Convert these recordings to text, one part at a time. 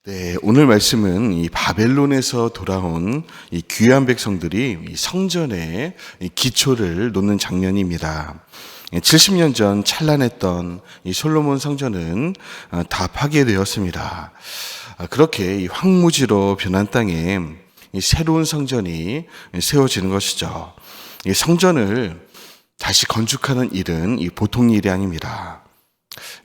네, 오늘 말씀은 이 바벨론에서 돌아온 이 귀한 백성들이 이 성전의 이 기초를 놓는 장면입니다. 70년 전 찬란했던 이 솔로몬 성전은 다 파괴되었습니다. 그렇게 이 황무지로 변한 땅에 이 새로운 성전이 세워지는 것이죠. 이 성전을 다시 건축하는 일은 이 보통 일이 아닙니다.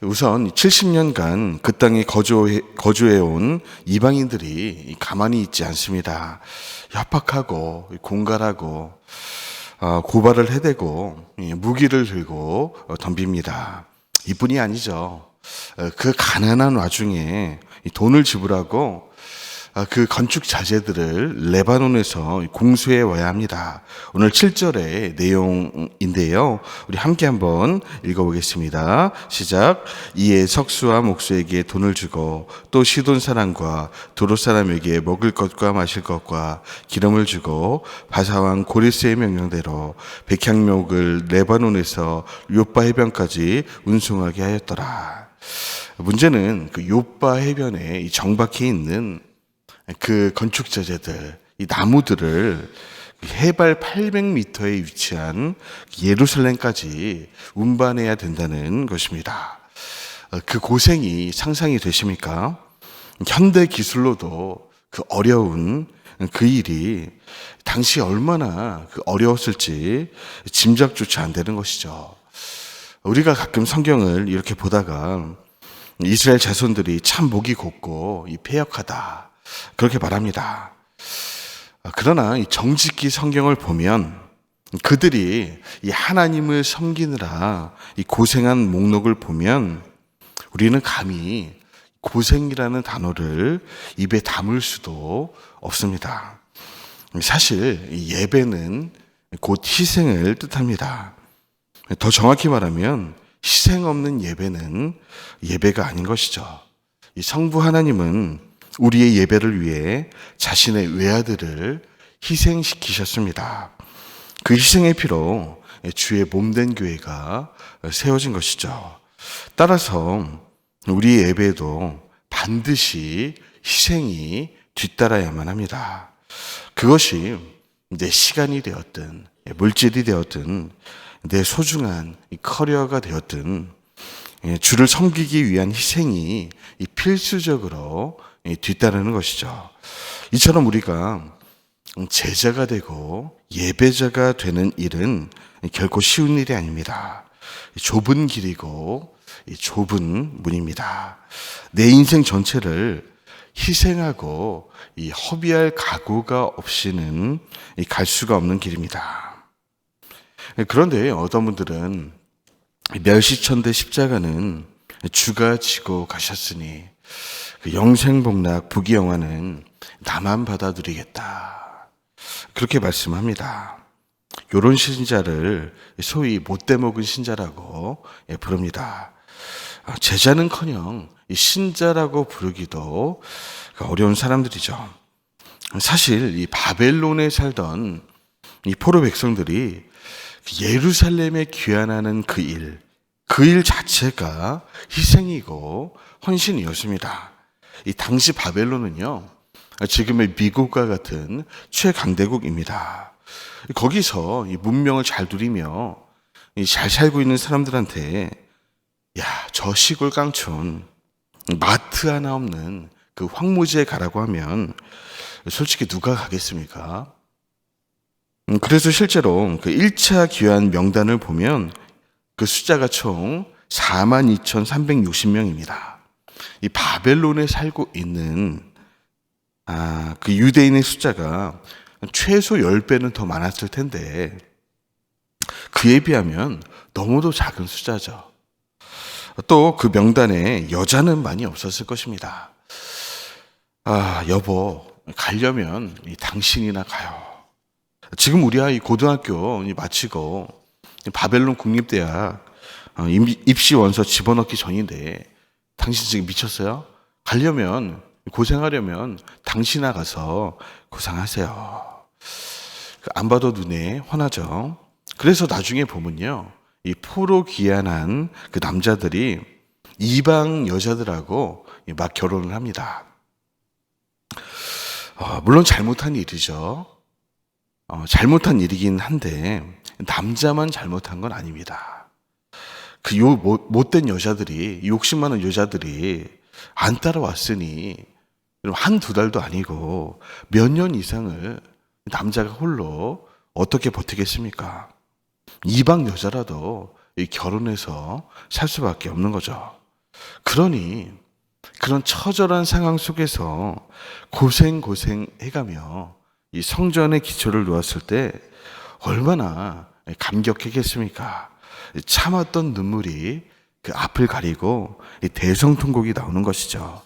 우선 70년간 그 땅에 거주해온 이방인들이 가만히 있지 않습니다. 협박하고 공갈하고 고발을 해대고 무기를 들고 덤빕니다. 이뿐이 아니죠. 그 가난한 와중에 돈을 지불하고 그 건축 자재들을 레바논에서 공수해 와야 합니다. 오늘 7절의 내용인데요. 우리 함께 한번 읽어보겠습니다. 시작. 이에 석수와 목수에게 돈을 주고 또 시돈 사람과 두로 사람에게 먹을 것과 마실 것과 기름을 주고 바사왕 고레스의 명령대로 백향목을 레바논에서 요빠 해변까지 운송하게 하였더라. 문제는 그 요빠 해변에 정박해 있는 그 건축 자재들, 이 나무들을 해발 800m에 위치한 예루살렘까지 운반해야 된다는 것입니다. 그 고생이 상상이 되십니까? 현대 기술로도 그 어려운 그 일이 당시 얼마나 어려웠을지 짐작조차 안 되는 것이죠. 우리가 가끔 성경을 이렇게 보다가 이스라엘 자손들이 참 목이 곱고 패역하다 그렇게 말합니다. 그러나 이 정직히 성경을 보면 그들이 이 하나님을 섬기느라 이 고생한 목록을 보면 우리는 감히 고생이라는 단어를 입에 담을 수도 없습니다. 사실 이 예배는 곧 희생을 뜻합니다. 더 정확히 말하면 희생 없는 예배는 예배가 아닌 것이죠. 이 성부 하나님은 우리의 예배를 위해 자신의 외아들을 희생시키셨습니다. 그 희생의 피로 주의 몸된 교회가 세워진 것이죠. 따라서 우리의 예배도 반드시 희생이 뒤따라야만 합니다. 그것이 내 시간이 되었든 물질이 되었든 내 소중한 커리어가 되었든 주를 섬기기 위한 희생이 필수적으로 뒤따르는 것이죠. 이처럼 우리가 제자가 되고 예배자가 되는 일은 결코 쉬운 일이 아닙니다. 좁은 길이고 좁은 문입니다. 내 인생 전체를 희생하고 허비할 각오가 없이는 갈 수가 없는 길입니다. 그런데 어떤 분들은 멸시천대 십자가는 주가 지고 가셨으니 영생복락 부귀영화는 나만 받아들이겠다 그렇게 말씀합니다. 이런 신자를 소위 못돼 먹은 신자라고 부릅니다. 제자는커녕 신자라고 부르기도 어려운 사람들이죠. 사실 이 바벨론에 살던 이 포로 백성들이 예루살렘에 귀환하는 그 일 자체가 희생이고 헌신이었습니다. 이 당시 바벨론은요, 지금의 미국과 같은 최강대국입니다. 거기서 이 문명을 잘 누리며 잘 살고 있는 사람들한테 저 시골 깡촌 마트 하나 없는 그 황무지에 가라고 하면 솔직히 누가 가겠습니까? 그래서 실제로 그 1차 귀환 명단을 보면 그 숫자가 총 42,360명입니다. 이 바벨론에 살고 있는 그 유대인의 숫자가 최소 10배는 더 많았을 텐데 그에 비하면 너무도 작은 숫자죠. 또 그 명단에 여자는 많이 없었을 것입니다. 여보, 가려면 당신이나 가요. 지금 우리 아이 고등학교 마치고 바벨론 국립대학 입시 원서 집어넣기 전인데 당신 지금 미쳤어요? 가려면 고생하려면 당신아 가서 고생하세요. 안 봐도 눈에 훤하죠. 그래서 나중에 보면요, 이 포로 귀환한 그 남자들이 이방 여자들하고 막 결혼을 합니다. 물론 잘못한 일이죠. 잘못한 일이긴 한데 남자만 잘못한 건 아닙니다. 그 못된 여자들이, 욕심 많은 여자들이 안 따라왔으니 한두 달도 아니고 몇 년 이상을 남자가 홀로 어떻게 버티겠습니까? 이방 여자라도 결혼해서 살 수밖에 없는 거죠. 그러니 그런 처절한 상황 속에서 고생 해가며 이 성전의 기초를 놓았을 때 얼마나 감격했겠습니까? 참았던 눈물이 그 앞을 가리고 대성통곡이 나오는 것이죠.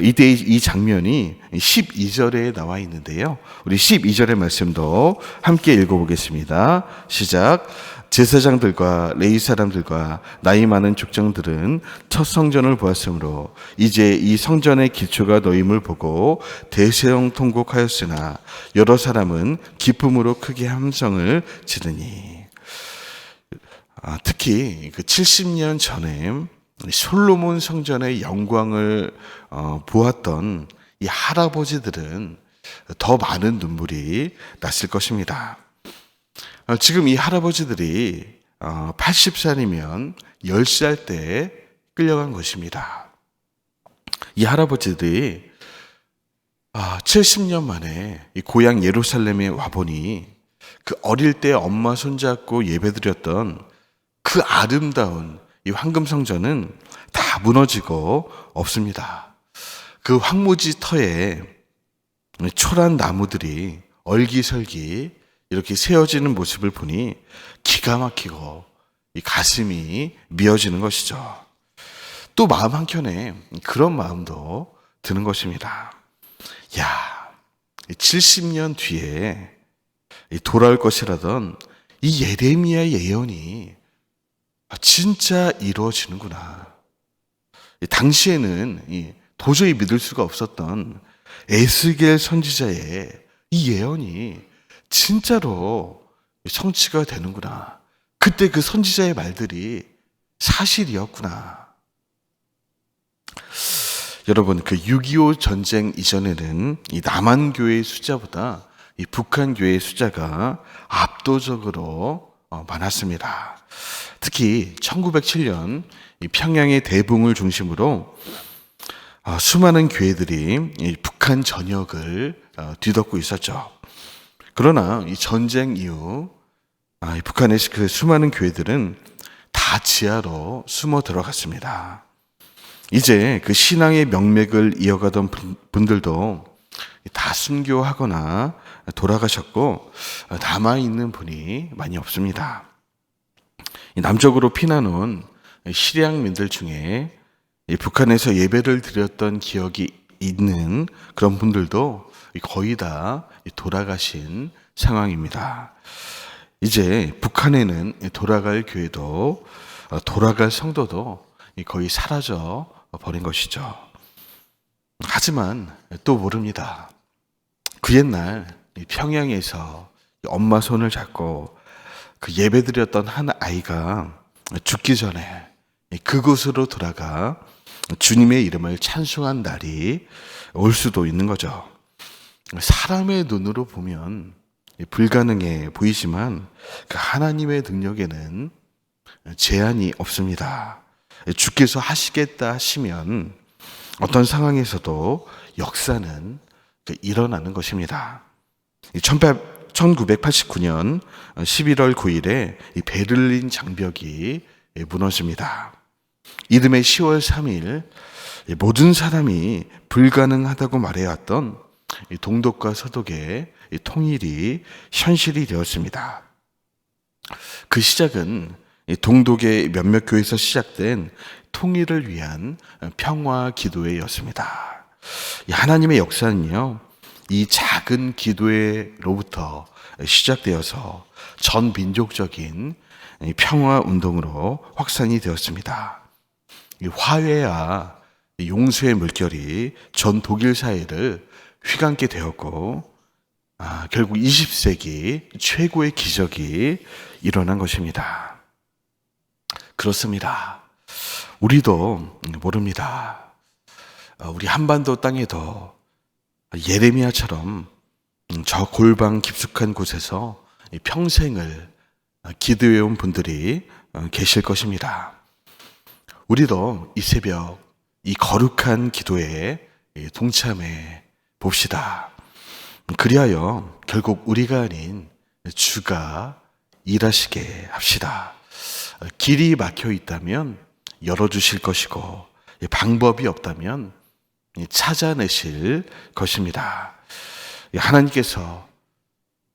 이때 이 장면이 12절에 나와 있는데요. 우리 12절의 말씀도 함께 읽어보겠습니다. 시작. 제사장들과 레위 사람들과 나이 많은 족장들은 첫 성전을 보았으므로 이제 이 성전의 기초가 놓임을 보고 대성통곡하였으나 여러 사람은 기쁨으로 크게 함성을 지르니. 특히 그 70년 전에 솔로몬 성전의 영광을 보았던 이 할아버지들은 더 많은 눈물이 났을 것입니다. 지금 이 할아버지들이 80살이면 10살 때 끌려간 것입니다. 이 할아버지들이 70년 만에 이 고향 예루살렘에 와보니 그 어릴 때 엄마 손잡고 예배드렸던 그 아름다운 이 황금성전은 다 무너지고 없습니다. 그 황무지 터에 초란 나무들이 얼기설기 이렇게 세워지는 모습을 보니 기가 막히고 이 가슴이 미어지는 것이죠. 또 마음 한켠에 그런 마음도 드는 것입니다. 70년 뒤에 돌아올 것이라던 이 예레미야의 예언이 진짜 이루어지는구나. 당시에는 도저히 믿을 수가 없었던 에스겔 선지자의 이 예언이 진짜로 성취가 되는구나. 그때 그 선지자의 말들이 사실이었구나. 여러분, 그 6.25 전쟁 이전에는 이 남한 교회의 숫자보다 이 북한 교회의 숫자가 압도적으로 많았습니다. 특히 1907년 이 평양의 대붕을 중심으로 수많은 교회들이 이 북한 전역을 뒤덮고 있었죠. 그러나 이 전쟁 이후 이 북한의 그 수많은 교회들은 다 지하로 숨어 들어갔습니다. 이제 그 신앙의 명맥을 이어가던 분들도 다 순교하거나 돌아가셨고 남아있는 분이 많이 없습니다. 남쪽으로 피난 온 시리아민들 중에 북한에서 예배를 드렸던 기억이 있는 그런 분들도 거의 다 돌아가신 상황입니다. 이제 북한에는 돌아갈 교회도 돌아갈 성도도 거의 사라져 버린 것이죠. 하지만 또 모릅니다. 그 옛날 평양에서 엄마 손을 잡고 그 예배드렸던 한 아이가 죽기 전에 그곳으로 돌아가 주님의 이름을 찬송한 날이 올 수도 있는 거죠. 사람의 눈으로 보면 불가능해 보이지만 그 하나님의 능력에는 제한이 없습니다. 주께서 하시겠다 하시면 어떤 상황에서도 역사는 일어나는 것입니다. 1989년 11월 9일에 베를린 장벽이 무너집니다. 이듬해 10월 3일 모든 사람이 불가능하다고 말해왔던 동독과 서독의 통일이 현실이 되었습니다. 그 시작은 동독의 몇몇 교회에서 시작된 통일을 위한 평화 기도회였습니다. 하나님의 역사는요, 이 작은 기도회로부터 시작되어서 전 민족적인 평화 운동으로 확산이 되었습니다. 화해와 용서의 물결이 전 독일 사회를 휘감게 되었고, 결국 20세기 최고의 기적이 일어난 것입니다. 그렇습니다. 우리도 모릅니다. 우리 한반도 땅에도 예레미야처럼 저 골방 깊숙한 곳에서 평생을 기도해온 분들이 계실 것입니다. 우리도 이 새벽 이 거룩한 기도에 동참해 봅시다. 그리하여 결국 우리가 아닌 주가 일하시게 합시다. 길이 막혀 있다면 열어주실 것이고 방법이 없다면 찾아내실 것입니다. 하나님께서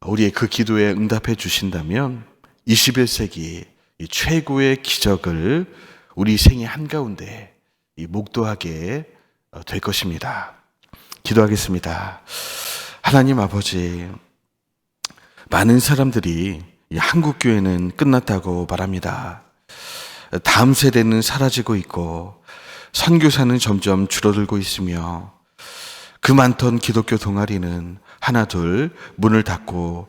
우리의 그 기도에 응답해 주신다면 21세기 최고의 기적을 우리 생애 한가운데 목도하게 될 것입니다. 기도하겠습니다. 하나님 아버지, 많은 사람들이 한국교회는 끝났다고 말합니다. 다음 세대는 사라지고 있고 선교사는 점점 줄어들고 있으며 그 많던 기독교 동아리는 하나둘 문을 닫고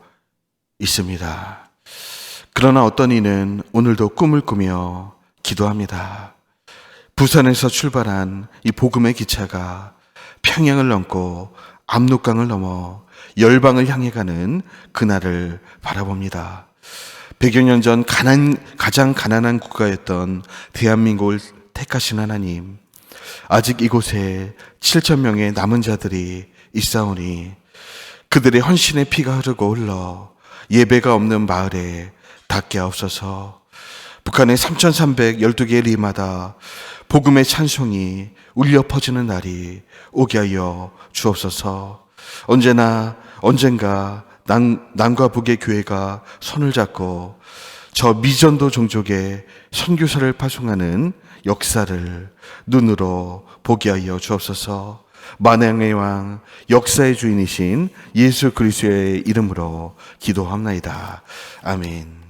있습니다. 그러나 어떤 이는 오늘도 꿈을 꾸며 기도합니다. 부산에서 출발한 이 복음의 기차가 평양을 넘고 압록강을 넘어 열방을 향해 가는 그날을 바라봅니다. 100여 년 전 가장 가난한 국가였던 대한민국을 택하신 하나님, 아직 이곳에 7천 명의 남은 자들이 있사오니 그들의 헌신의 피가 흐르고 흘러 예배가 없는 마을에 닿게 하옵소서. 북한의 3,312개의 리마다 복음의 찬송이 울려 퍼지는 날이 오게 하여 주옵소서. 언젠가 남과 북의 교회가 손을 잡고 저 미전도 종족의 선교사를 파송하는 역사를 눈으로 보게 하여 주옵소서. 만왕의 왕 역사의 주인이신 예수 그리스도의 이름으로 기도합나이다. 아멘.